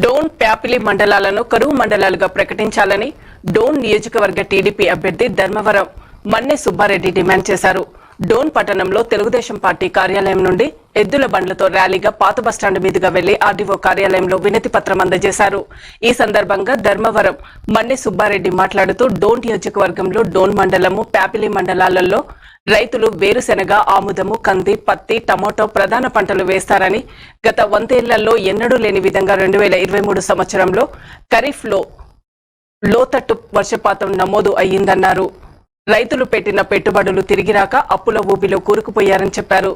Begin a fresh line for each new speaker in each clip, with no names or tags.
డోన్ ప్యాపిలి మండలాలను కరువు మండలాలుగా ప్రకటించాలని డోన్ నియోజకవర్గ టీడీపీ అభ్యర్థి ధర్మవరం మన్నె సుబ్బారెడ్డి డిమాండ్ చేశారు. డోన్ పట్టణంలో తెలుగుదేశం పార్టీ కార్యాలయం నుండి ఎద్దుల బండ్లతో ర్యాలీగా పాత బస్టాండ్ మీదుగా వెళ్లి ఆర్డీఓ కార్యాలయంలో వినతి పత్రం అందజేశారు. ఈ సందర్భంగా ధర్మవరం మన్నె సుబ్బారెడ్డి మాట్లాడుతూ డోన్ నియోజకవర్గంలో డోన్ మండలము ప్యాపిలి మండలాలలో రైతులు వేరుశెనగ, ఆముదము, కంది, పత్తి, టమోటో ప్రధాన పంటలు వేస్తారని, గత 100 ఏళ్లలో ఎన్నడూ లేని విధంగా 2023 సంవత్సరంలో ఖరీఫ్ లో లోతట్టు వర్షపాతం నమోదు అయ్యిందన్నారు. రైతులు పెట్టిన పెట్టుబడులు తిరిగి రాక అప్పుల ఊబిలో కూరుకుపోయారని చెప్పారు.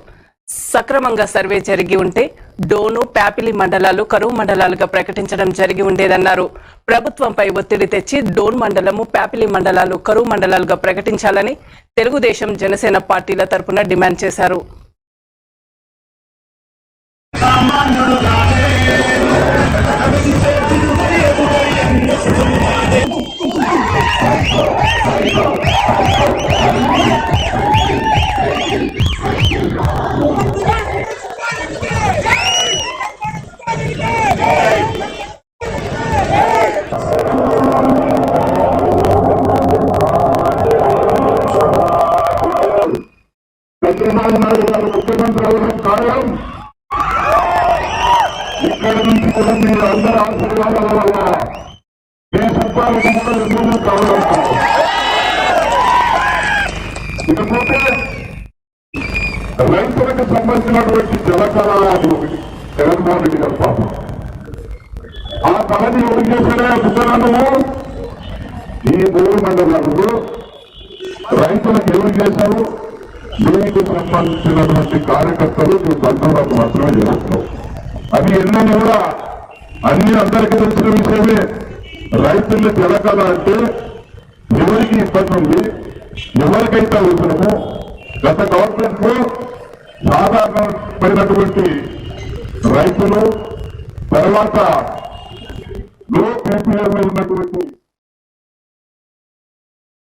సక్రమంగా సర్వే జరిగి ఉంటే డోను ప్యాపిలి మండలాలు కరువు మండలాలుగా ప్రకటించడం జరిగి ఉండేదన్నారు. ప్రభుత్వంపై ఒత్తిడి తెచ్చి డోన్ మండలము ప్యాపిలి మండలాలు కరువు మండలాలుగా ప్రకటించాలని తెలుగుదేశం, జనసేన పార్టీల తరపున డిమాండ్ చేశారు.
ముఖ్యమంత్రి అవడం కారణం ఇక్కడ నుంచి కూడా మీరు అందరూ ఆశీర్వాదాల వల్ల దేశపాలకు కూడా ఎన్నో కావడం. ఇకపోతే రైతులకు సంబంధించినటువంటి జలకళ అది ఒకటి జగన్మోహన్ రెడ్డి గారు పాపం ఆ కళని ఎవరు చేశారే విధానము ఈ 3 మండలాలకు రైతులకు ఎవరు చేశారు? దీనికి సంబంధించినటువంటి కార్యకర్తలు మీ బంధువులకు మాత్రమే చేస్తున్నావు. అది ఎన్నని కూడా అన్ని అందరికీ తెలిసిన విషయమే. రైతుల్ని జలకళ అంటే ఎవరికి ఇబ్బంది ఉంది, ఎవరికైతే అవసరమో గత గవర్నమెంట్ లో సాధారణమైనటువంటి రైతులు తర్వాత లో పీపీఎల్ ఉన్నటువంటి